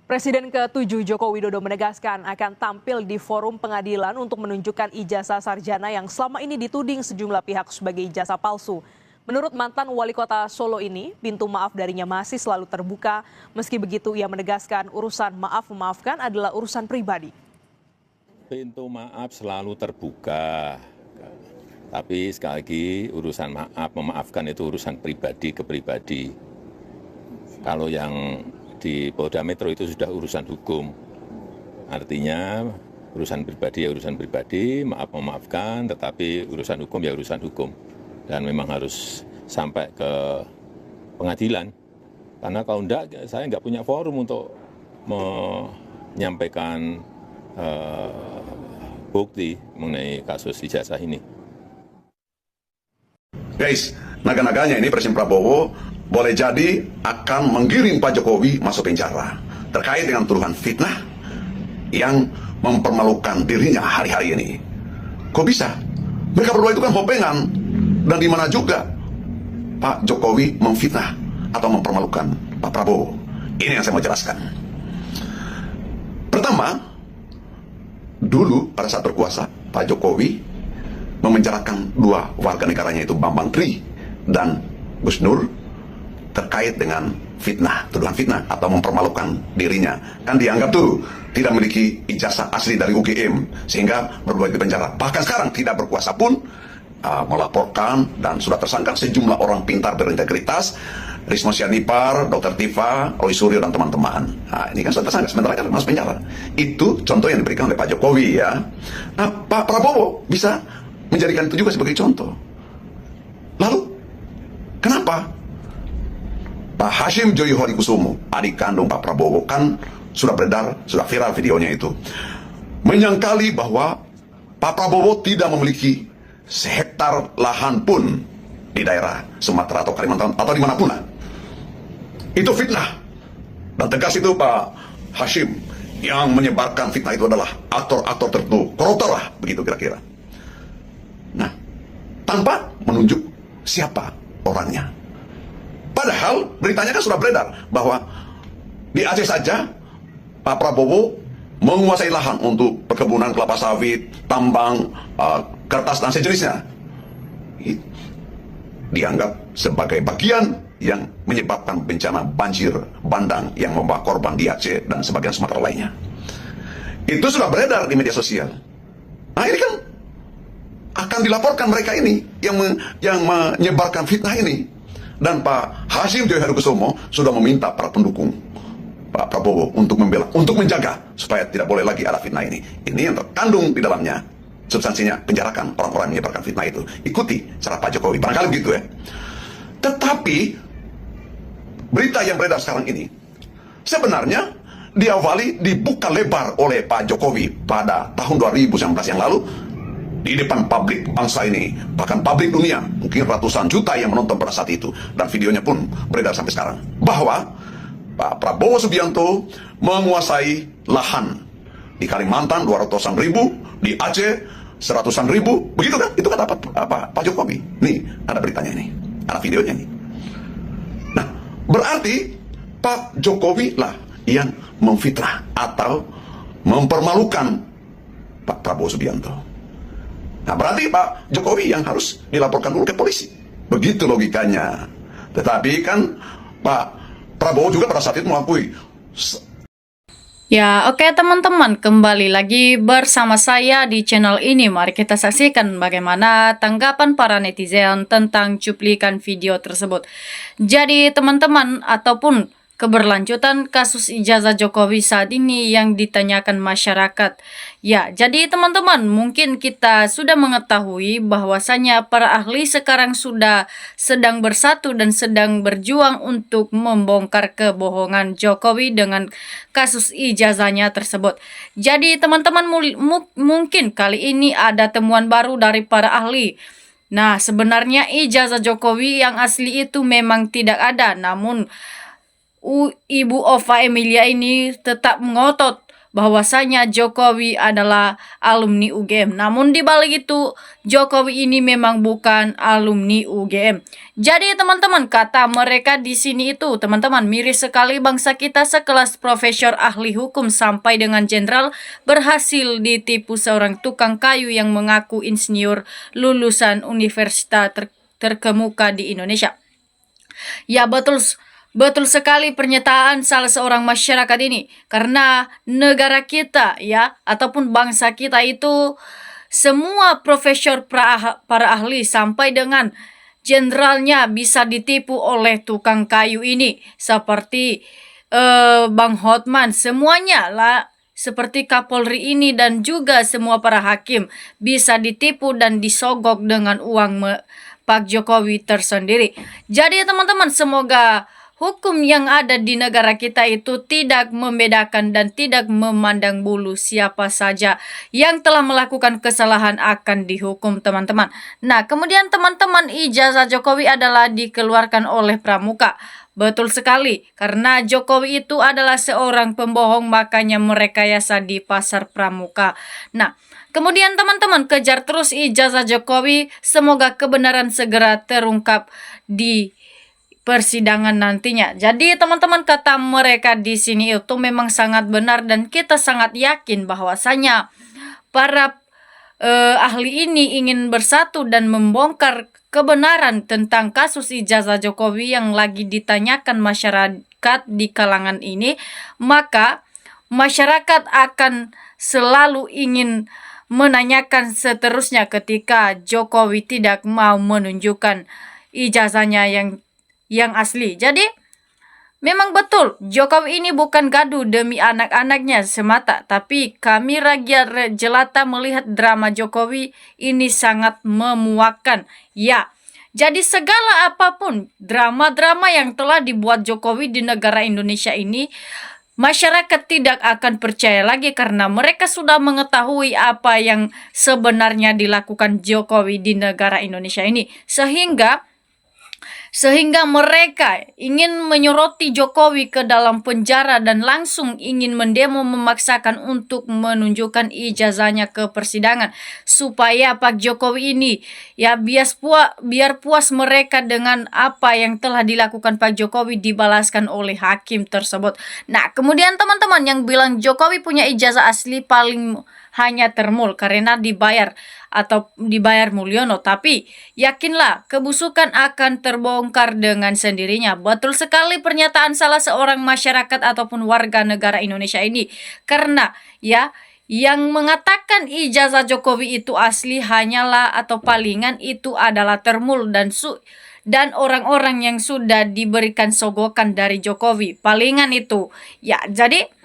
Presiden ke-7 Joko Widodo menegaskan akan tampil di forum pengadilan untuk menunjukkan ijazah sarjana yang selama ini dituding sejumlah pihak sebagai ijazah palsu. Menurut mantan wali kota Solo ini, pintu maaf darinya masih selalu terbuka. Meski begitu, ia menegaskan urusan maaf-memaafkan adalah urusan pribadi. Pintu maaf selalu terbuka. Tapi sekali lagi urusan maaf, memaafkan itu urusan pribadi ke pribadi. Kalau yang di Polda Metro itu sudah urusan hukum. Artinya urusan pribadi ya urusan pribadi, maaf memaafkan, tetapi urusan hukum ya urusan hukum. Dan memang harus sampai ke pengadilan. Karena kalau enggak, saya enggak punya forum untuk menyampaikan bukti mengenai kasus ijazah ini. Guys, naga-naganya ini Presiden Prabowo boleh jadi akan menggiring Pak Jokowi masuk penjara terkait dengan tuduhan fitnah yang mempermalukan dirinya hari-hari ini. Kok bisa? Mereka berdua itu kan hopengan, dan di mana juga Pak Jokowi memfitnah atau mempermalukan Pak Prabowo. Ini yang saya mau jelaskan. Pertama, dulu pada saat berkuasa Pak Jokowi memenjarakan dua warga negaranya, itu Bambang Tri dan Gus Nur, terkait dengan fitnah, tuduhan fitnah atau mempermalukan dirinya. Kan dianggap tuh tidak memiliki ijazah asli dari UGM sehingga berdua di penjara. Bahkan sekarang tidak berkuasa pun melaporkan dan sudah tersangka sejumlah orang pintar berintegritas, Rismo Sianipar, Dr. Tifa, Roy Suryo dan teman-teman. Nah, ini kan sudah tersangka, sementara kan masuk penjara. Itu contoh yang diberikan oleh Pak Jokowi ya. Nah, Pak Prabowo bisa menjadikan itu juga sebagai contoh. Lalu, kenapa Pak Hashim Joyo Hadikusumo, adik kandung Pak Prabowo, kan sudah beredar, sudah viral videonya itu, menyangkali bahwa Pak Prabowo tidak memiliki sehektar lahan pun di daerah Sumatera atau Kalimantan atau dimanapun. Itu fitnah. Dan tegas itu Pak Hashim, yang menyebarkan fitnah itu adalah aktor-aktor tertentu, koruptor lah, begitu kira-kira. Nah, tanpa menunjuk siapa orangnya. Padahal beritanya kan sudah beredar bahwa di Aceh saja Pak Prabowo menguasai lahan untuk perkebunan kelapa sawit, tambang, kertas dan sejenisnya. Dianggap sebagai bagian yang menyebabkan bencana banjir bandang yang membawa korban di Aceh dan sebagian Sumatera lainnya. Itu sudah beredar di media sosial. Nah, ini kan akan dilaporkan mereka ini yang menyebarkan fitnah ini. Dan Pak Hashim Joyo Hadikusumo sudah meminta para pendukung Pak Prabowo untuk membela, untuk menjaga supaya tidak boleh lagi ada fitnah ini. Ini yang terkandung di dalamnya, substansinya penjarakan orang-orang yang menyebarkan fitnah itu. Ikuti cara Pak Jokowi, barangkali begitu ya. Tetapi berita yang beredar sekarang ini sebenarnya diawali, dibuka lebar oleh Pak Jokowi pada tahun 2019 yang lalu di depan publik bangsa ini, bahkan publik dunia, mungkin ratusan juta yang menonton pada saat itu, dan videonya pun beredar sampai sekarang, bahwa Pak Prabowo Subianto menguasai lahan di Kalimantan 200-an ribu, di Aceh 100-an ribu, begitu kan? Itu kata Pak Jokowi. Nih, ada beritanya ini, ada videonya ini. Nah, berarti Pak Jokowi lah yang memfitnah atau mempermalukan Pak Prabowo Subianto. Nah, berarti Pak Jokowi yang harus dilaporkan dulu ke polisi. Begitu logikanya. Tetapi kan Pak Prabowo juga pada saat itu mengakui. Ya, oke teman-teman, kembali lagi bersama saya di channel ini. Mari kita saksikan bagaimana tanggapan para netizen tentang cuplikan video tersebut. Jadi teman-teman, ataupun keberlanjutan kasus ijazah Jokowi saat ini yang ditanyakan masyarakat. Ya, jadi teman-teman, mungkin kita sudah mengetahui bahwasanya para ahli sekarang sudah sedang bersatu dan sedang berjuang untuk membongkar kebohongan Jokowi dengan kasus ijazahnya tersebut. Jadi teman-teman, mungkin kali ini ada temuan baru dari para ahli. Nah, sebenarnya ijazah Jokowi yang asli itu memang tidak ada, namun Ibu Ova Emilia ini tetap ngotot bahwasanya Jokowi adalah alumni UGM. Namun di balik itu Jokowi ini memang bukan alumni UGM. Jadi teman-teman, kata mereka di sini itu, teman-teman, miris sekali bangsa kita sekelas profesor ahli hukum sampai dengan jenderal berhasil ditipu seorang tukang kayu yang mengaku insinyur lulusan universitas terkemuka di Indonesia. Ya, betul sekali pernyataan salah seorang masyarakat ini, karena negara kita ya ataupun bangsa kita itu semua profesor para ahli sampai dengan jenderalnya bisa ditipu oleh tukang kayu ini, seperti Bang Hotman, semuanya lah, seperti Kapolri ini dan juga semua para hakim bisa ditipu dan disogok dengan uang Pak Jokowi tersendiri. Jadi teman-teman, semoga hukum yang ada di negara kita itu tidak membedakan dan tidak memandang bulu, siapa saja yang telah melakukan kesalahan akan dihukum, teman-teman. Nah, kemudian teman-teman, ijazah Jokowi adalah dikeluarkan oleh Pramuka. Betul sekali, karena Jokowi itu adalah seorang pembohong, makanya merekayasa di pasar Pramuka. Nah, kemudian teman-teman, kejar terus ijazah Jokowi, semoga kebenaran segera terungkap di persidangan nantinya. Jadi teman-teman, kata mereka di sini itu memang sangat benar dan kita sangat yakin bahwasanya para ahli ini ingin bersatu dan membongkar kebenaran tentang kasus ijazah Jokowi yang lagi ditanyakan masyarakat di kalangan ini. Maka masyarakat akan selalu ingin menanyakan seterusnya ketika Jokowi tidak mau menunjukkan ijazahnya yang asli. Jadi memang betul Jokowi ini bukan gaduh demi anak-anaknya semata, tapi kami rakyat jelata melihat drama Jokowi ini sangat memuakkan. Ya, jadi segala apapun drama-drama yang telah dibuat Jokowi di negara Indonesia ini, masyarakat tidak akan percaya lagi karena mereka sudah mengetahui apa yang sebenarnya dilakukan Jokowi di negara Indonesia ini. Sehingga mereka ingin menyoroti Jokowi ke dalam penjara dan langsung ingin mendemo memaksakan untuk menunjukkan ijazahnya ke persidangan supaya Pak Jokowi ini ya biar puas mereka dengan apa yang telah dilakukan Pak Jokowi dibalaskan oleh hakim tersebut. Nah, kemudian teman-teman yang bilang Jokowi punya ijazah asli paling hanya Termul karena dibayar Mulyono, tapi yakinlah kebusukan akan terbongkar dengan sendirinya. Betul sekali pernyataan salah seorang masyarakat ataupun warga negara Indonesia ini, karena ya yang mengatakan ijazah Jokowi itu asli hanyalah atau palingan itu adalah Termul dan orang-orang yang sudah diberikan sogokan dari Jokowi, palingan itu ya. Jadi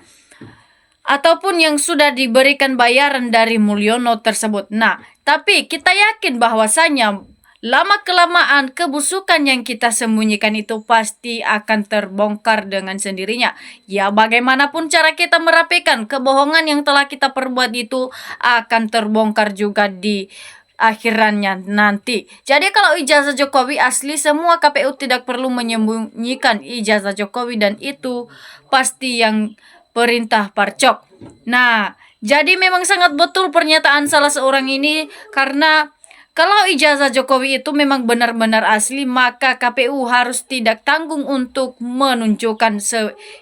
ataupun yang sudah diberikan bayaran dari Mulyono tersebut. Nah, tapi kita yakin bahwasanya lama-kelamaan kebusukan yang kita sembunyikan itu pasti akan terbongkar dengan sendirinya. Ya, bagaimanapun cara kita merapikan kebohongan yang telah kita perbuat itu akan terbongkar juga di akhirannya nanti. Jadi kalau ijazah Jokowi asli, semua KPU tidak perlu menyembunyikan ijazah Jokowi dan itu pasti yang perintah Parcok. Nah, jadi memang sangat betul pernyataan salah seorang ini, karena kalau ijazah Jokowi itu memang benar-benar asli, maka KPU harus tidak tanggung untuk menunjukkan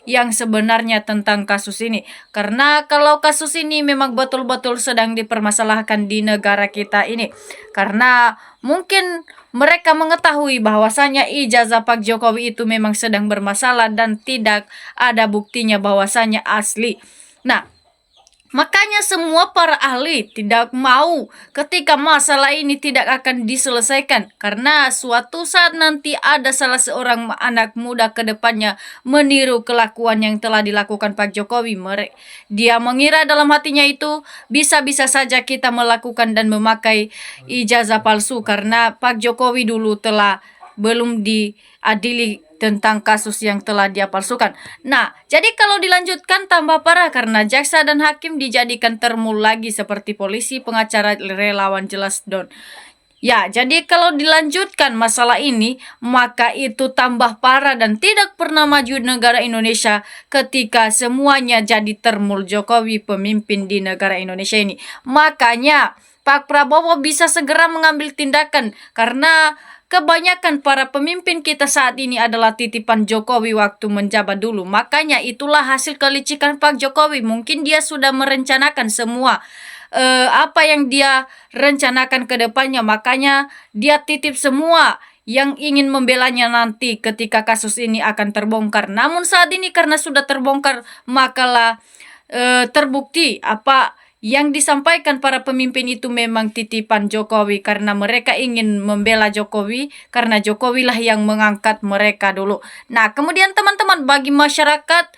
yang sebenarnya tentang kasus ini. Karena kalau kasus ini memang betul-betul sedang dipermasalahkan di negara kita ini. Karena mungkin mereka mengetahui bahwasanya ijazah Pak Jokowi itu memang sedang bermasalah dan tidak ada buktinya bahwasanya asli. Nah, makanya semua para ahli tidak mau ketika masalah ini tidak akan diselesaikan, karena suatu saat nanti ada salah seorang anak muda ke depannya meniru kelakuan yang telah dilakukan Pak Jokowi. Dia mengira dalam hatinya itu bisa-bisa saja kita melakukan dan memakai ijazah palsu karena Pak Jokowi dulu telah belum diadili tentang kasus yang telah dia palsukan. Nah, jadi kalau dilanjutkan tambah parah karena jaksa dan hakim dijadikan Termul lagi seperti polisi, pengacara, relawan, jelas don. Ya, jadi kalau dilanjutkan masalah ini, maka itu tambah parah dan tidak pernah maju negara Indonesia ketika semuanya jadi termul Jokowi pemimpin di negara Indonesia ini. Makanya Pak Prabowo bisa segera mengambil tindakan karena kebanyakan para pemimpin kita saat ini adalah titipan Jokowi waktu menjabat dulu. Makanya itulah hasil kelicikan Pak Jokowi. Mungkin dia sudah merencanakan semua apa yang dia rencanakan ke depannya. Makanya dia titip semua yang ingin membelanya nanti ketika kasus ini akan terbongkar. Namun saat ini karena sudah terbongkar, makalah terbukti apa yang disampaikan para pemimpin itu memang titipan Jokowi karena mereka ingin membela Jokowi karena Jokowi lah yang mengangkat mereka dulu. Nah, kemudian teman-teman, bagi masyarakat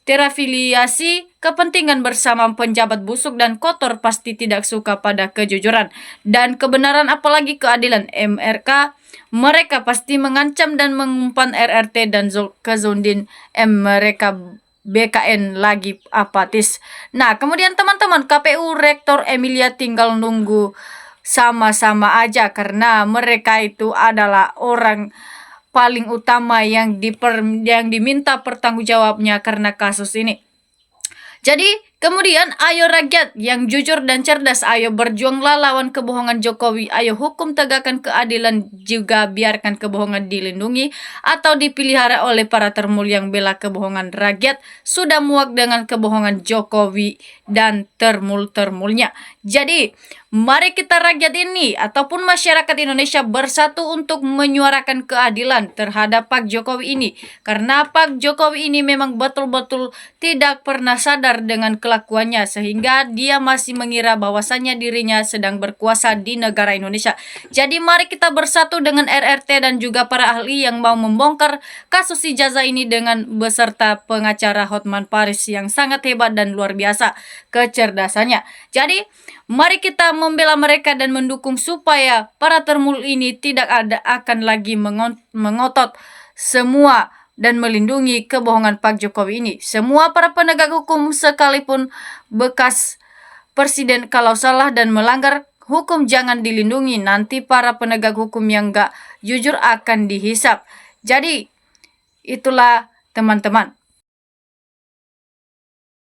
terafiliasi kepentingan bersama penjabat busuk dan kotor pasti tidak suka pada kejujuran dan kebenaran apalagi keadilan MRK. Mereka pasti mengancam dan mengumpan RRT dan Kezondin mereka BKN lagi apatis. Nah, kemudian teman-teman, KPU Rektor Emilia tinggal nunggu sama-sama aja karena mereka itu adalah orang paling utama yang diminta pertanggungjawabnya karena kasus ini. Jadi, kemudian ayo rakyat yang jujur dan cerdas, ayo berjuanglah lawan kebohongan Jokowi, ayo hukum tegakkan keadilan juga biarkan kebohongan dilindungi atau dipelihara oleh para termul yang bela kebohongan. Rakyat sudah muak dengan kebohongan Jokowi dan termul-termulnya. Jadi, mari kita rakyat ini ataupun masyarakat Indonesia bersatu untuk menyuarakan keadilan terhadap Pak Jokowi ini. Karena Pak Jokowi ini memang betul-betul tidak pernah sadar dengan kelakuannya sehingga dia masih mengira bahwasannya dirinya sedang berkuasa di negara Indonesia. Jadi mari kita bersatu dengan RRT dan juga para ahli yang mau membongkar kasus ijazah ini dengan beserta pengacara Hotman Paris yang sangat hebat dan luar biasa kecerdasannya. Jadi mari kita membela mereka dan mendukung supaya para termul ini tidak akan lagi mengotot semua dan melindungi kebohongan Pak Jokowi ini. Semua para penegak hukum sekalipun bekas presiden kalau salah dan melanggar hukum jangan dilindungi. Nanti para penegak hukum yang gak jujur akan dihisap. Jadi itulah teman-teman.